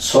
100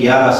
11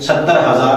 70,000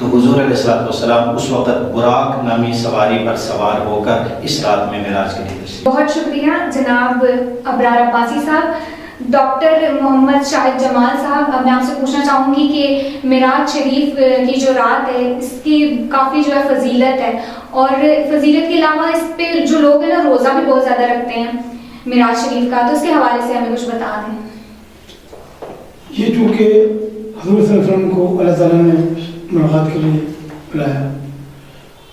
تو حضور علیہ السلام اس وقت براق نامی سواری پر سوار ہو کر اس رات میں معراج کے لیے تشریف۔ بہت شکریہ جناب ابرار عباسی صاحب۔ ڈاکٹر محمد شاہد جمال صاحب، اب میں آپ سے پوچھنا چاہوں گی کہ معراج شریف کی جو رات ہے اس کی کافی جو ہے فضیلت ہے، اور فضیلت کے علاوہ اس پہ جو لوگ ہیں نا روزہ بھی بہت زیادہ رکھتے ہیں معراج شریف کا، تو اس کے حوالے سے ہمیں کچھ بتا دیں۔ یہ چونکہ حضور صلی اللہ علیہ وسلم کو اللہ تعالیٰ نے ملاقات کے لیے بلایا،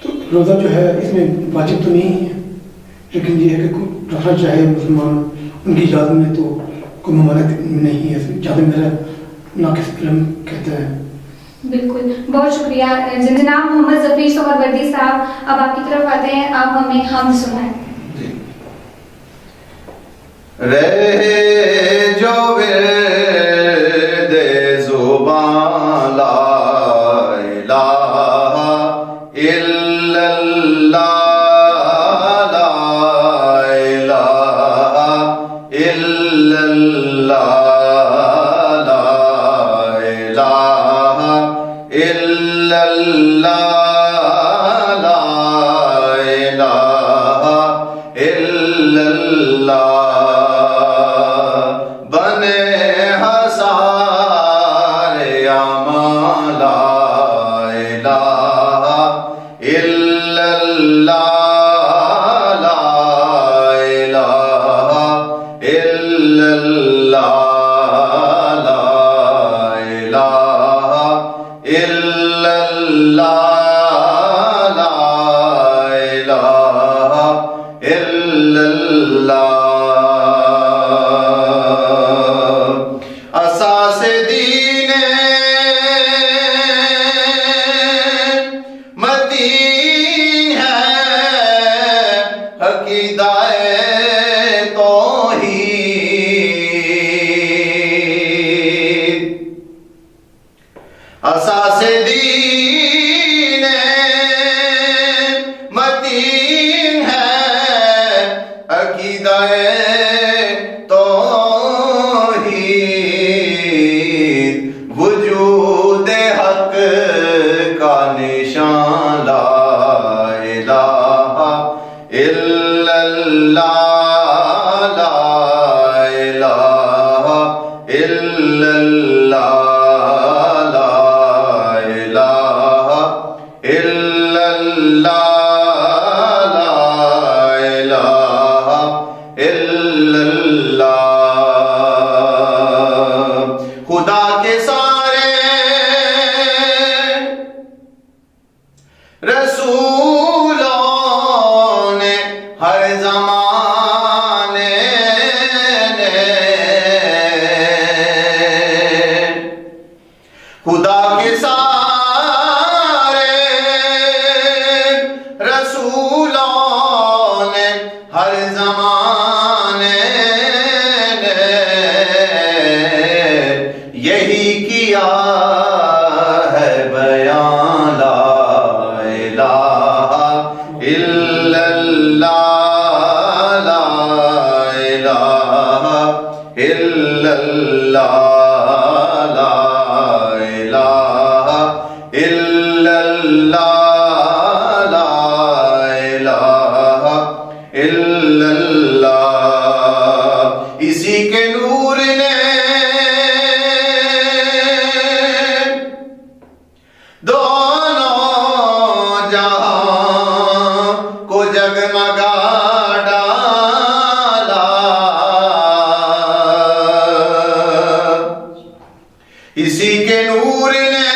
تو روزہ جو ہے اس میں واجب تو نہیں ہے، لیکن یہ ہے کہ رکھنا چاہے مسلمان ان کی اجازت میں تو کوئی ممانعت نہیں ہے، جہاں میرا ناقص علم کہتا ہے۔ بالکل، بہت شکریہ جناب محمد ظفیر سہروردی صاحب، اب آپ کی طرف آتے ہیں، آپ ہمیں حمد سنائیں۔ رہے جو ورد زبان لا الہ الا اللہ، لا الہ الا اللہ، لا الہ الا اللہ، لا الہ الا اللہ، بنے ہزار اعمال، لا الہ الا اللہ، لا الہ الا اللہ، لا الہ الا اللہ، لا الہ الا اللہ۔ اساس دین متین ہے، عقیدہ توحید، اساس دین متین ہے، عقیدہ وجود حق کا نشان، لا الہ الا اللہ، لا الہ الا اللہ، لا الہ الا اللہ، لا الہ الا اللہ۔ خدا کے سارے رسولوں نے ہر زمانے نے، خدا کے سارے رسولوں نے ہر زمانے نے یہی کیا ہے بیان، لا الہ الا اللہ، لا الہ الا اللہ، لا الہ الا اللہ، لا الہ الا اللہ۔ اسی کے نور نے دونوں جہاں کو جگمگا ڈالا، اسی کے نور نے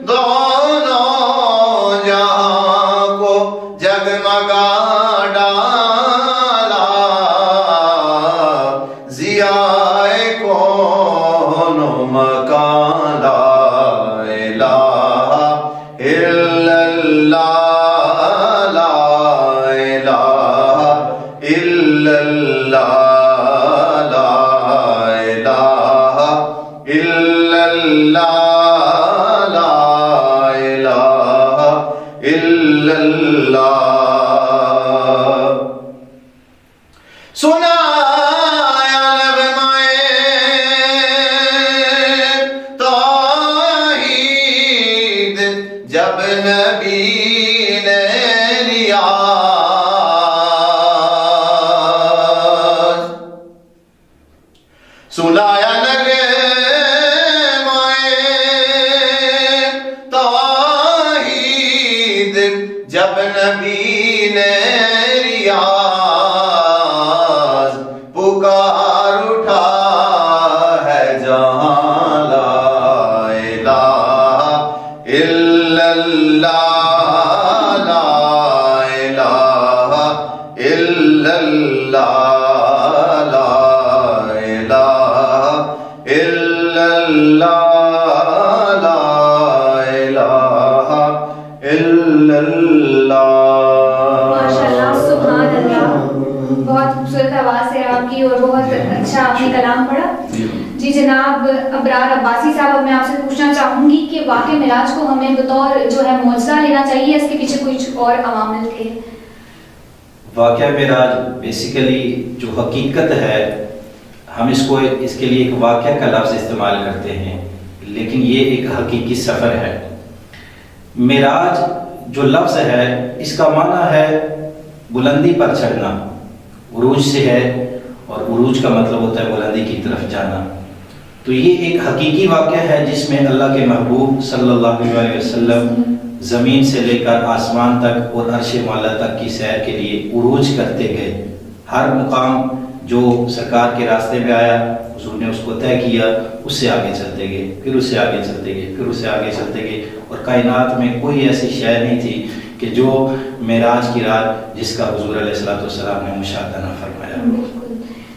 دونوں جہاں کو جگمگا ڈالا، ضیائے کون و مکان، لا الہ الا اللہ، لا الہ الا اللہ، لا الہ الا اللہ، لا الہ الا اللہ۔ نیاز پکار اٹھا ہے جہاں لا الہ الا اللہ لا الہ الا اللہ لا الہ الا اللہ لا الہ الا اللہ. ماشاءاللہ، سبحان اللہ. بہت خوبصورت آواز ہے آپ کی اور بہت اچھا آپ نے کلام پڑھا. جی جناب ابرار عباسی صاحب، اب میں آپ سے پوچھنا چاہوں گی کہ واقعہ معراج کو ہمیں بطور جو ہے معجزہ لینا چاہیے، اس کے پیچھے کچھ اور عوامل تھے؟ واقعہ معراج بیسیکلی جو حقیقت ہے، ہم اس کے لیے ایک واقعہ کا لفظ استعمال کرتے ہیں، لیکن یہ ایک حقیقی سفر ہے. معراج جو لفظ ہے اس کا معنی ہے بلندی پر چڑھنا، عروج سے ہے، اور عروج کا مطلب ہوتا ہے بلندی کی طرف جانا. تو یہ ایک حقیقی واقعہ ہے جس میں اللہ کے محبوب صلی اللہ علیہ وسلم زمین سے لے کر آسمان تک اور عرش معلیٰ تک کی سیر کے لیے عروج کرتے گئے. ہر مقام جو سرکار کے راستے میں آیا حضور نے اس کو طے کیا، اس سے آگے چلتے گئے، پھر اس سے آگے چلتے گئے، پھر اس سے آگے چلتے گئے، اور کائنات میں کوئی ایسی شے نہیں تھی کہ جو معراج کی رات جس کا حضور علیہ السلام نے مشاہدہ نہ فرمایا. بالکل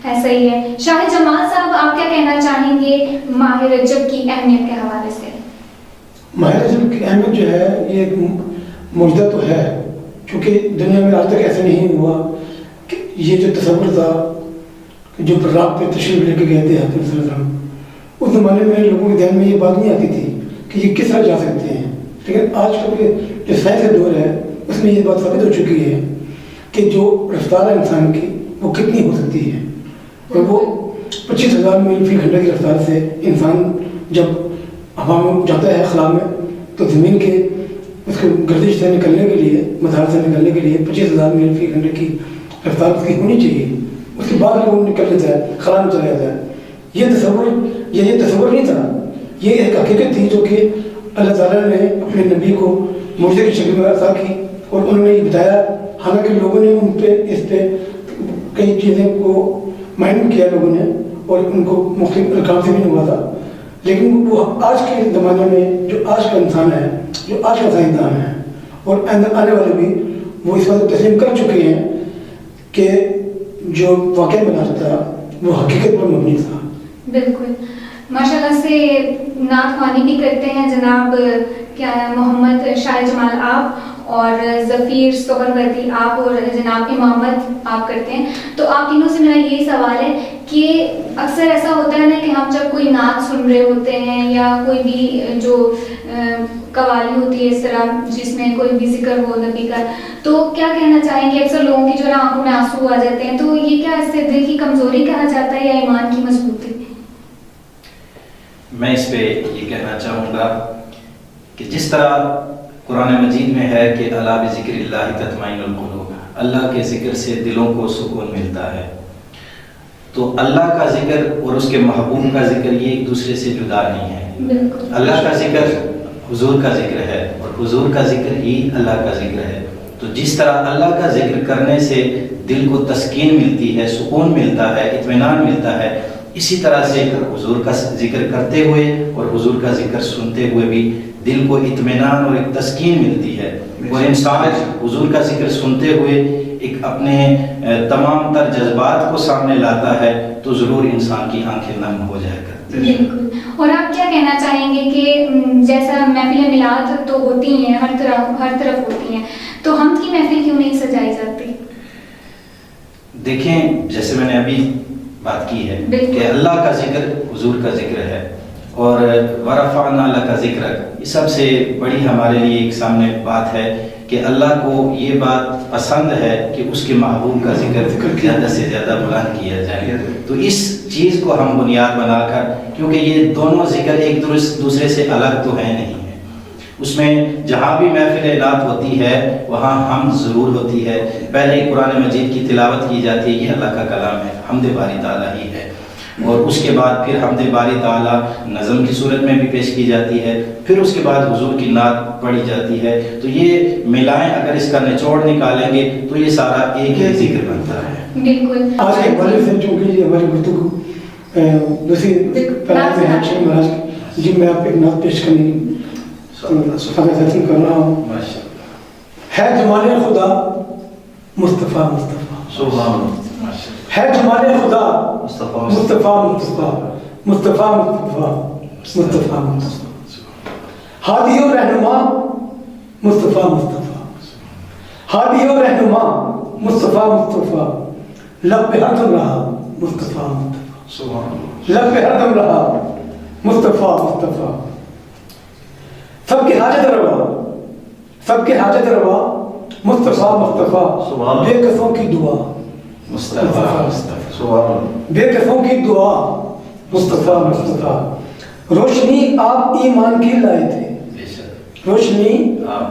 ایسا ہی ہے. شاہ جمال صاحب، آپ کیا کہنا چاہیں گے ماہ رجب کی اہمیت کے حوالے سے؟ ماہ رجب کی اہمیت جو ہے یہ ایک معجزہ تو ہے، کیونکہ دنیا میں آج تک ایسا نہیں ہوا کہ یہ جو تصور تھا جو رات پہ تشریف لے کے گئے تھے حضرت صلی اللہ علیہ وسلم، اس زمانے میں لوگوں کے ذہن میں یہ بات نہیں آتی تھی کہ یہ کس طرح جا سکتے ہیں. لیکن آج کل کے جو سائنس کا دور ہے اس میں یہ بات ثابت ہو چکی ہے کہ جو رفتار ہے انسان کی وہ کتنی ہو سکتی ہے. اور وہ 25,000 میل فی گھنٹہ کی رفتار سے انسان جب ہوا میں جاتا ہے خلا میں تو زمین کے اس کے گردش سے نکلنے کے لیے، مدار سے نکلنے کے لیے 25,000 میل فی گھنٹے کی رفتار اس کی ہونی چاہیے. اس کے بعد وہ نکل جاتا ہے، خلا میں چلا جاتا ہے. یہ تصور نہیں تھا، یہ ایک حقیقت تھی جو کہ اللہ تعالیٰ نے اپنے نبی کو معجزے کی شکل میں عطا کی اور انہوں نے یہ بتایا. حالانکہ لوگوں نے اس پہ کئی چیزیں کو مائنڈ کیا لوگوں نے اور ان کو مختلف ارکام سے بھی نوازا، لیکن وہ آج کے زمانے میں جو آج کا انسان ہے، جو آج کا سائنسدان ہے اور آنے والے بھی وہ اس بات کو تسلیم کر چکے ہیں کہ جو واقعہ معراج تھا وہ حقیقت پر مبنی تھا. بالکل ماشاءاللہ سے نعت خوانی بھی کرتے ہیں جناب کیا محمد شاہ جمال آپ، اور ظفیر سہروردی آپ، اور جناب امامت آپ کرتے ہیں. تو آپ تینوں سے میرا یہی سوال ہے کہ اکثر ایسا ہوتا ہے نا کہ ہم جب کوئی نعت سن رہے ہوتے ہیں یا کوئی بھی جو قوالی ہوتی ہے اس طرح جس میں کوئی بھی ذکر ہو نبی کا، تو کیا کہنا چاہیں گے؟ اکثر لوگوں کی جو نا آنکھوں میں آنسو آ جاتے ہیں، تو یہ کیا اس سے دل کی کمزوری کہا جاتا ہے یا ایمان کی مضبوطی؟ میں اس پہ یہ کہنا چاہوں گا کہ جس طرح قرآن مجید میں ہے کہ الا بذکر اللہ تطمئن القلوب، اللہ کے ذکر سے دلوں کو سکون ملتا ہے. تو اللہ کا ذکر اور اس کے محبوب کا ذکر یہ ایک دوسرے سے جدا نہیں ہے. اللہ کا ذکر حضور کا ذکر ہے اور حضور کا ذکر ہی اللہ کا ذکر ہے. تو جس طرح اللہ کا ذکر کرنے سے دل کو تسکین ملتی ہے، سکون ملتا ہے، اطمینان ملتا ہے، اسی طرح سے حضور کا ذکر کرتے ہوئے اور حضور کا ذکر سنتے ہوئے بھی دل کو اطمینان اور ایک تسکین ملتی ہے. اور انسان حضور کا ذکر سنتے ہوئے ایک اپنے تمام تر جذبات کو سامنے لاتا ہے تو ضرور انسان کی آنکھیں نم ہو جائے گا. بالکل. اور آپ کیا کہنا چاہیں گے کہ جیسا محفل میلاد تو ہوتی ہیں ہر طرف ہوتی ہیں، تو ہم کی محفل کیوں نہیں سجائی جاتی؟ دیکھیں جیسے میں نے ابھی بات کی ہے کہ اللہ کا ذکر حضور کا ذکر ہے اور ورفعنا لک ذکرک، یہ سب سے بڑی ہمارے لیے ایک سامنے بات ہے کہ اللہ کو یہ بات پسند ہے کہ اس کے محبوب کا ذکر زیادہ سے زیادہ بلند کیا جائے. تو اس چیز کو ہم بنیاد بنا کر، کیونکہ یہ دونوں ذکر ایک دوسرے سے الگ تو ہے نہیں ہے، اس میں جہاں بھی محفل نعت ہوتی ہے وہاں حمد ضرور ہوتی ہے. پہلے قرآن مجید کی تلاوت کی جاتی ہے، یہ اللہ کا کلام ہے، حمد باری تعالیٰ ہی ہے. اور اس کے بعد پھر حمد باری تعالیٰ نظم کی صورت میں بھی پیش کی جاتی ہے، پھر اس کے بعد حضور کی نعت پڑھی جاتی ہے. تو یہ ملائیں اگر اس کا نچوڑ نکالیں گے تو یہ سارا ایک ہی ذکر بنتا ہے. بالکل. آج کے حوالے سے چونکہ یہ ہماری گفتگو دوسری پہلے سے ہے شیخ مہاراج کی، جی میں آپ کو ایک نعت پیش کرنے کی فیصلہ کر رہا ہوں. ہے جمال خدا مصطفیٰ مصطفیٰ، سبحان اللہ. ہے جمال خدا مصطفیٰ مصطفیٰ مصطفیٰ مصطفیٰ مصطفیٰ مصطفیٰ مصطفیٰ، ہادی و رہنما مصطفیٰ مصطفیٰ، ہادی و رہنما مصطفیٰ مصطفیٰ، لب پہ ہر دم رہا مصطفیٰ مصطفیٰ، لب پہ ہر دم رہا مصطفیٰ مصطفیٰ. سب کے حاجت روا، سب کے حاجت روا مصطفیٰ مصطفیٰ، بے کسوں کی دعا مصطفیٰ مصطفیٰ، بے کسوں کی دعا مصطفیٰ مصطفیٰ. روشنی آپ ایمان کی لائے تھے، روشنی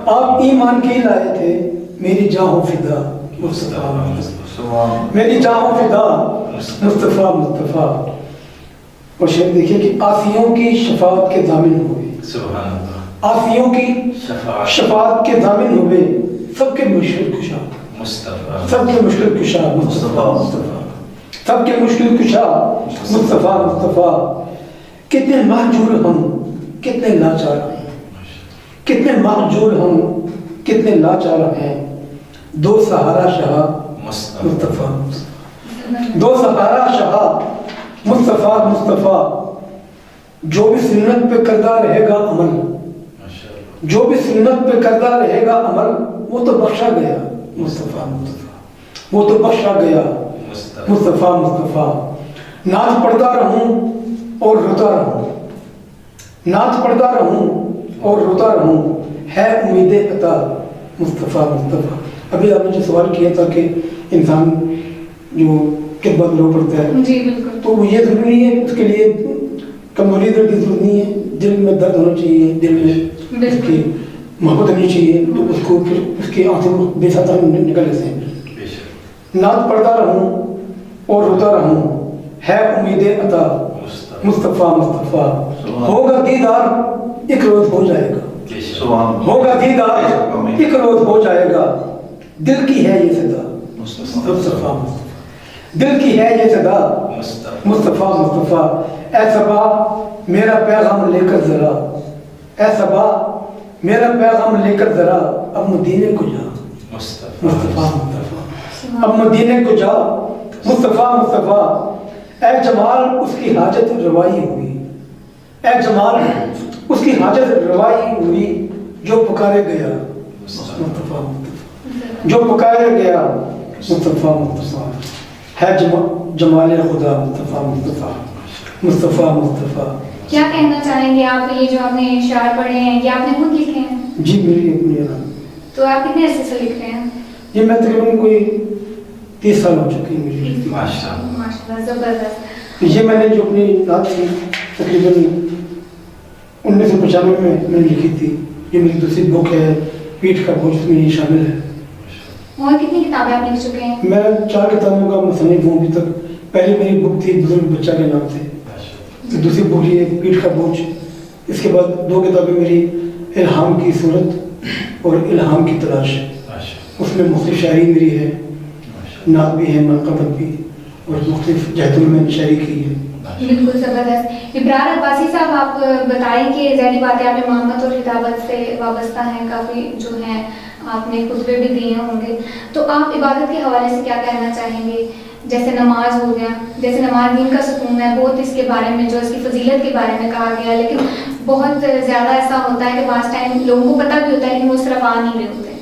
آپ ایمان کی لائے تھے، میری جاں فدا مصطفیٰ مصطفیٰ، میری جاں فدا مصطفیٰ مصطفیٰ. اور شعر دیکھیے کہ آسیوں کی شفاعت کے ضامن ہوئے، سبحان اللہ، آسیوں کی شفاعت کے ضامن ہوئے، سب کے مشکل کشا مصطفیٰ، سب کے مشکل کشا مصطفیٰ مصطفیٰ، سب کے مشکل کشا مصطفیٰ مصطفیٰ. کتنے محجور ہم کتنے لاچار ہیں، کتنے محجور ہم کتنے لاچار ہیں، دو سہارا شاہ مصطفیٰ، دو سہارا شاہ مصطفیٰ مصطفیٰ. جو بھی سنت پہ کردہ رہے گا عمل، جو بھی سنت پہ کردہ رہے گا عمل، وہ تو بخشا گیا مصطفیٰ مصطفیٰ، وہ تو بخشا گیا مصطفیٰ مصطفیٰ. نعت پڑھتا رہوں اور روتا رہوں، نعت پڑھتا رہوں اور روتا رہوں، ہے امید عطا مصطفیٰ مصطفیٰ. ابھی آپ نے جو سوال کیا تھا کہ انسان جو کتبہ رو پڑتا ہے، جی بالکل، تو وہ یہ ضروری ہے، اس کے لیے کمزوری درد کی ضرورت نہیں ہے، دل میں درد ہونا چاہیے، دل میں اس کی محبت ہونی چاہیے، تو اس کو پھر اس کے آنسو بے ساتھ نکل لیتے ہیں. نعت پڑھتا رہوں اور روتا رہوں، ہے امید عطا مصطفیٰ مصطفیٰ. ہوگا دیدار ایک روز ہو جائے گا، ہوگا دیدار ایک روز ہو جائے گا، دل کی ہے یہ صدا مصطفیٰ مصطفیٰ، دل کی ہے یہ صدا مصطفیٰ مصطفیٰ. اے صبا میرا پیغام لے کر ذرا، اے صبا میرا پیغام لے کر ذرا، اب مدینے کو جا مصطفیٰ مصطفیٰ، اب مدینے کو جا مصطفیٰ مصطفیٰ. اے جمال اس کی حاجت روائی ہوئی، اے جمال اس کی حاجت روائی ہوئی، جو پکارے گیا مصطفیٰ مصطفیٰ، جو پکارے گیا مصطفیٰ مصطفیٰ. ہے جمال خدا مصطفیٰ مصطفیٰ، مصطفیٰ مصطفیٰ. کیا کہنا چاہیں گے آپ؟ یہ جو آپ نے اشعار پڑھے ہیں یہ آپ نے خود لکھے ہیں؟ جی میری اپنی. تو آپ کتنے عرصے سے لکھ رہے ہیں؟ یہ میں تقریباً کوئی 30 سال ہو چکی ہے میری. ماشاءاللہ، ماشاءاللہ، زبردست. یہ میں نے جو اپنی نعت تھی تقریباً 1995 میں نے لکھی تھی. یہ میری دوسری بک ہے پیٹھ کا بوجھ، میں یہ شامل ہے. اور کتنی کتابیں آپ لکھ چکے ہیں؟ میں 4 کتابوں کا مصنف ہوں ابھی تک. پہلی میری بک تھی بزرگ بچہ کے نام سے، دوسری بک یہ پیٹھ کا بوجھ. اس کے بعد 2 کتابیں میری الہام کی صورت اور الہام کی تلاش. اس میں مختلف شاعری میری ہے، نعت بھی ہے، منقبت بھی، اور مختلف جہتوں میں شاعری کی ہے. بالکل زبردست. ابرار عباسی صاحب، آپ بتائیں کہ ذہنی باتیں آپ امامت اور خطابت سے وابستہ ہیں، کافی جو ہیں آپ نے خطبے بھی دیے ہوں گے، تو آپ عبادت کے حوالے سے کیا کہنا چاہیں گے؟ جیسے نماز ہو گیا، جیسے نماز دین کا ستون ہے، بہت اس کے بارے میں جو اس کی فضیلت کے بارے میں کہا گیا، لیکن بہت زیادہ ایسا ہوتا ہے کہ بعض ٹائم لوگوں کو پتہ بھی ہوتا ہے لیکن وہ اس طرف آ نہیں رہے ہوتے.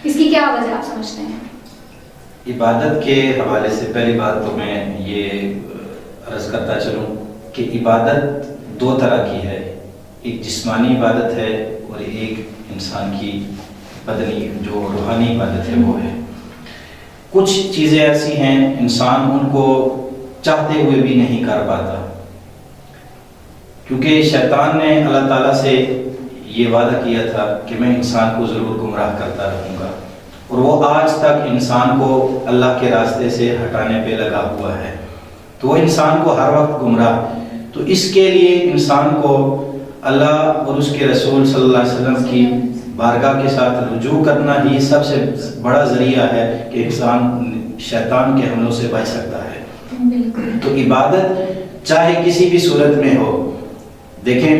اس کی کیا وجہ آپ سمجھتے ہیں؟ عبادت کے حوالے سے پہلی بات تو میں یہ عرض کرتا چلوں کہ عبادت 2 طرح کی ہے. ایک جسمانی عبادت ہے اور ایک انسان کی بدنی جو روحانی عبادت ہے وہ ہے. کچھ چیزیں ایسی ہیں انسان ان کو چاہتے ہوئے بھی نہیں کر پاتا، کیونکہ شیطان نے اللہ تعالیٰ سے یہ وعدہ کیا تھا کہ میں انسان کو ضرور گمراہ کرتا رہوں گا، اور وہ آج تک انسان کو اللہ کے راستے سے ہٹانے پہ لگا ہوا ہے. تو وہ انسان کو ہر وقت گمراہ. تو اس کے لیے انسان کو اللہ اور اس کے رسول صلی اللہ علیہ وسلم کی بارگاہ کے ساتھ رجوع کرنا ہی سب سے بڑا ذریعہ ہے کہ انسان شیطان کے حملوں سے بچ سکتا ہے. تو عبادت چاہے کسی بھی صورت میں ہو. دیکھیں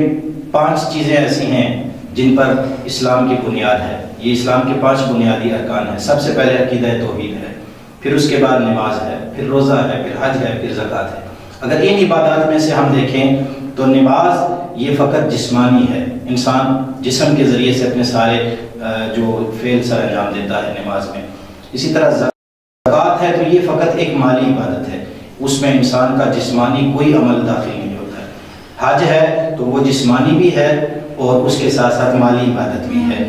5 چیزیں ایسی ہیں جن پر اسلام کی بنیاد ہے. یہ اسلام کے 5 بنیادی ارکان ہیں. سب سے پہلے عقیدہ توحید ہے، پھر اس کے بعد نماز ہے، پھر روزہ ہے، پھر حج ہے، پھر زکوٰۃ ہے. اگر ان عبادات میں سے ہم دیکھیں تو نماز یہ فقط جسمانی ہے. انسان جسم کے ذریعے سے اپنے سارے جو فعل سر انجام دیتا ہے نماز میں. اسی طرح زکوٰۃ ہے تو یہ فقط ایک مالی عبادت ہے، اس میں انسان کا جسمانی کوئی عمل داخل نہیں ہوتا ہے. حج ہے تو وہ جسمانی بھی ہے اور اس کے ساتھ ساتھ مالی عبادت بھی ہے.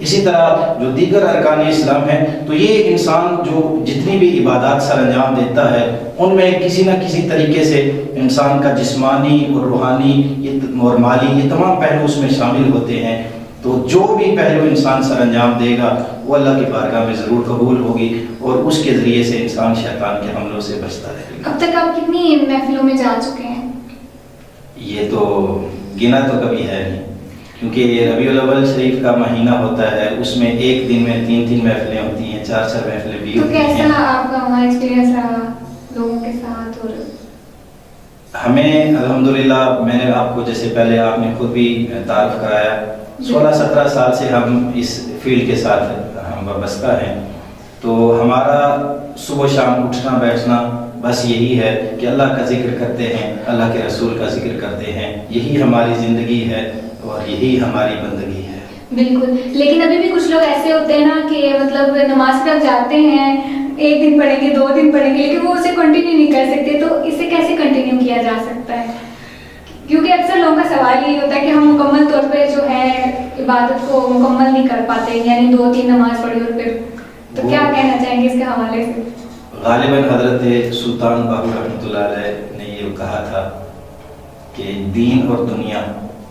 اسی طرح جو دیگر ارکان اسلام ہیں تو یہ انسان جو جتنی بھی عبادات سر انجام دیتا ہے ان میں کسی نہ کسی طریقے سے انسان کا جسمانی اور روحانی اور مالی یہ تمام پہلو اس میں شامل ہوتے ہیں. تو جو بھی پہلو انسان سر انجام دے گا وہ اللہ کی بارگاہ میں ضرور قبول ہوگی اور اس کے ذریعے سے انسان شیطان کے حملوں سے بچتا رہے گا. اب تک آپ کتنی محفلوں میں جا چکے ہیں؟ یہ تو گنا تو کبھی ہے نہیں، کیونکہ یہ ربیع الاول شریف کا مہینہ ہوتا ہے، اس میں ایک دن میں 3 محفلیں ہوتی ہیں، 4 محفلیں بھی ہوتی ہیں. تو کیسا آپ کا وہاں ایکسپیرینس رہا لوگوں کے ساتھ؟ اور ہمیں الحمدللہ میں نے آپ کو جیسے پہلے آپ نے خود بھی تعارف کرایا 16-17 سال سے ہم اس فیلڈ کے ساتھ ہم وابستہ ہیں. تو ہمارا صبح شام اٹھنا بیٹھنا بس یہی ہے کہ اللہ کا ذکر کرتے ہیں، اللہ کے رسول کا ذکر کرتے ہیں. یہی ہماری زندگی ہے اور یہی ہماری بندگی ہے. بالکل. لیکن ابھی بھی کچھ لوگ ایسے ہوتے ہیں نا کہ مطلب نماز پڑھ جاتے ہیں، ایک دن پڑھیں گے، 2 دن پڑھیں گے، لیکن وہ اسے کنٹینیو نہیں کر سکتے. تو اسے کیسے کنٹینیو کیا جا سکتا ہے؟ کیونکہ اکثر لوگوں کا سوال یہی ہوتا ہے کہ ہم مکمل طور پہ جو ہے عبادت کو مکمل نہیں کر پاتے، یعنی 2-3 نماز پڑھی اور پھر. تو کیا کہنا چاہیں گے اس کے حوالے سے؟ غالباً حضرت سلطان باہو رحمۃ اللہ علیہ نے یہ کہا تھا کہ دین اور دنیا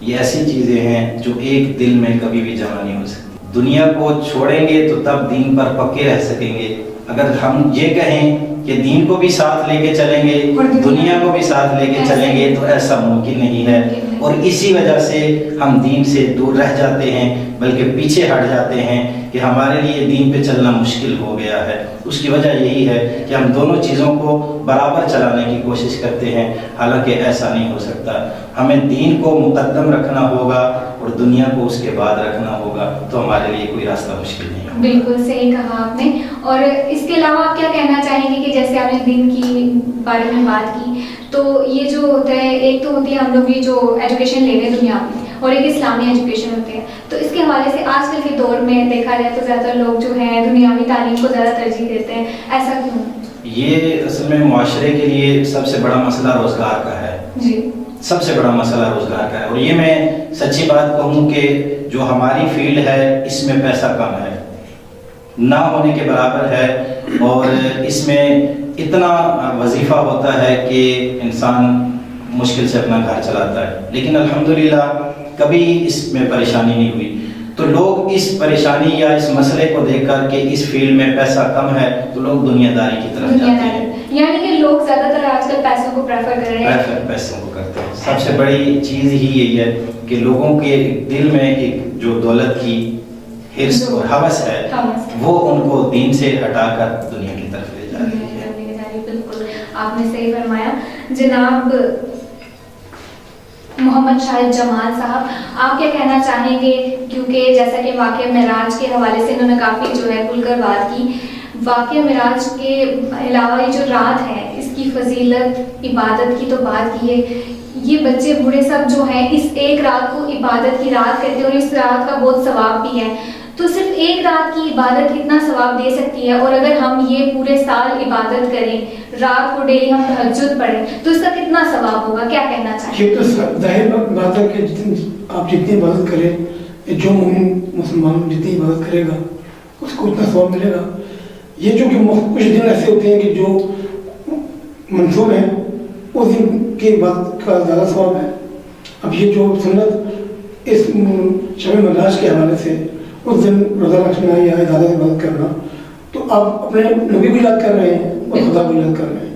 یہ ایسی چیزیں ہیں جو ایک دل میں کبھی بھی جمع نہیں ہو سکتی. دنیا کو چھوڑیں گے تو تب دین پر پکے رہ سکیں گے. اگر ہم یہ کہیں کہ دین کو بھی ساتھ لے کے چلیں گے، دنیا کو بھی ساتھ لے کے چلیں گے، تو ایسا ممکن نہیں ہے. اور اسی وجہ سے ہم دین سے دور رہ جاتے ہیں، بلکہ پیچھے ہٹ جاتے ہیں کہ ہمارے لیے دین پہ چلنا مشکل ہو گیا ہے. اس کی وجہ یہی ہے کہ ہم دونوں چیزوں کو برابر چلانے کی کوشش کرتے ہیں، حالانکہ ایسا نہیں ہو سکتا. ہمیں دین کو مقدم رکھنا ہوگا اور دنیا کو اس کے بعد رکھنا ہوگا، تو ہمارے لیے کوئی راستہ مشکل نہیں ہوگا. بالکل صحیح کہا آپ نے. اور اس کے علاوہ آپ کیا کہنا چاہیں گے کہ جیسے آپ نے دین کی بارے میں بات کی، تو یہ جو ہوتا ہے ایک تو ہوتی ہے ہم لوگ یہ جو ایجوکیشن لے رہے ہیں دنیا میں، اور ایک اسلامی ایجوکیشن ہوتی ہے. تو اس کے حوالے سے آج کل کے دور میں دیکھا جائے تو زیادہ لوگ جو ہیں دنیاوی تعلیم کو زیادہ ترجیح دیتے ہیں. ایسا کیوں؟ یہ اصل میں معاشرے کے لیے سب سے بڑا مسئلہ روزگار کا ہے. جی، سب سے بڑا مسئلہ روزگار کا ہے. اور یہ میں سچی بات کہوں کہ جو ہماری فیلڈ ہے اس میں پیسہ کم ہے، نہ ہونے کے برابر ہے، اور اس میں اتنا وظیفہ ہوتا ہے کہ انسان مشکل سے اپنا گھر چلاتا ہے. لیکن الحمدللہ کبھی اس میں پریشانی نہیں ہوئی. تو لوگ اس پریشانی یا اس مسئلے کو دیکھ کر کہ اس فیلڈ میں پیسہ کم ہے تو لوگ دنیا داری کی طرف جاتے ہیں. یعنی کہ لوگ زیادہ تر آج کل پیسوں کو پریفر کر رہے ہیں. پیسوں کو کرتے ہیں. سب سے بڑی چیز ہی یہی ہے کہ لوگوں کے دل میں ایک جو دولت کی حرص اور ہوس ہے وہ ان کو دین سے ہٹا کر دنیا کی طرف لے جا رہی ہے. بالکل آپ نے صحیح فرمایا. جناب محمد شاہد جمال صاحب، آپ کیا کہنا چاہیں گے؟ کیونکہ جیسا کہ واقعہ معراج کے حوالے سے انہوں نے کافی جو ہے کھل کر بات کی. واقعہ معراج کے علاوہ یہ جو رات ہے اس کی فضیلت عبادت کی تو بات کی ہے. یہ بچے بوڑھے سب جو ہیں اس ایک رات کو عبادت کی رات کہتے ہیں اور اس رات کا بہت ثواب بھی ہے. تو صرف ایک رات کی عبادت کتنا ثواب دے سکتی ہے؟ اور اگر ہم یہ پورے سال عبادت کریں، رات کو ڈیلی ہم تہجد پڑھیں، تو اس کا کتنا ثواب ہوگا؟ کیا کہنا چاہیں؟ یہ تو ظاہر بات ہے کہ آپ جتنی عبادت کریں، جو مومن مسلمان جتنی عبادت کرے گا اس کو اتنا ثواب ملے گا. یہ جو کہ کچھ دن ایسے ہوتے ہیں کہ جو منسوخ ہیں اس دن کی عبادت کا زیادہ ثواب ہے. اب یہ جو سنت اس شب معراج کے حوالے سے اس دن روزہ رکھنا یا زیادہ عبادت کرنا، تو آپ اپنے نبی کو یاد کر رہے ہیں اور خدا کو یاد کر رہے ہیں.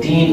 3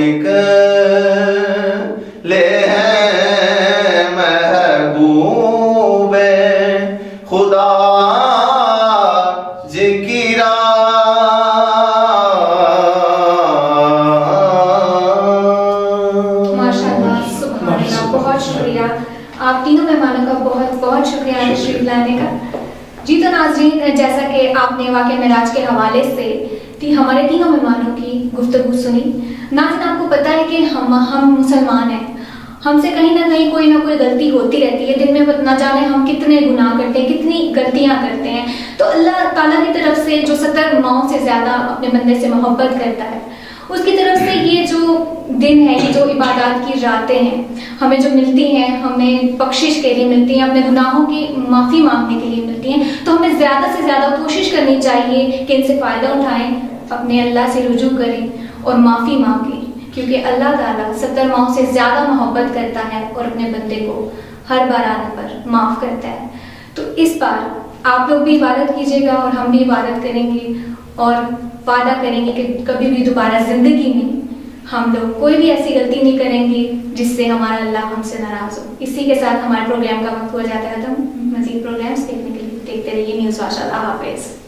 نکلے ہیں محبوب خدا ذکرہ بہت شکریہ آپ تینوں مہمانوں کا، بہت بہت شکریہ تشریف لانے کا۔ جی تو ناظرین، جیسا کہ آپ نے واقعہ معراج کے حوالے سے ہمارے تینوں مہمانوں کی گفتگو سنی، ناظرین آپ کو پتہ ہے کہ ہم مسلمان ہیں، ہم سے کہیں نہ کہیں کوئی نہ کوئی غلطی ہوتی رہتی ہے، دن میں نہ جانے ہم کتنے گناہ کرتے ہیں، کتنی غلطیاں کرتے ہیں۔ تو اللہ تعالیٰ کی طرف سے جو 70 ماؤں سے زیادہ اپنے بندے سے محبت کرتا ہے، اس کی طرف سے یہ جو دن ہے، یہ جو عبادات کی راتیں ہیں ہمیں جو ملتی ہیں، ہمیں بخشش کے لیے ملتی ہیں، اپنے گناہوں کی معافی مانگنے کے لیے ملتی ہیں، تو ہمیں زیادہ سے زیادہ کوشش کرنی چاہیے کہ ان سے فائدہ اٹھائیں، اپنے اللہ سے رجوع کریں اور معافی مانگیں، کیونکہ اللہ تعالیٰ 70 ماؤں سے زیادہ محبت کرتا ہے اور اپنے بندے کو ہر بار آنے پر معاف کرتا ہے۔ تو اس بار آپ لوگ بھی عبادت کیجیے گا اور ہم بھی عبادت کریں گے، اور وعدہ کریں گے کہ کبھی بھی دوبارہ زندگی میں ہم لوگ کوئی بھی ایسی غلطی نہیں کریں گے جس سے ہمارا اللہ ہم سے ناراض ہو۔ اسی کے ساتھ ہمارے پروگرام کا وقت ہو جاتا ہے ختم۔ مزید پروگرامس دیکھنے کے لیے دیکھتے رہیے نیوز واش۔ اللہ حافظ۔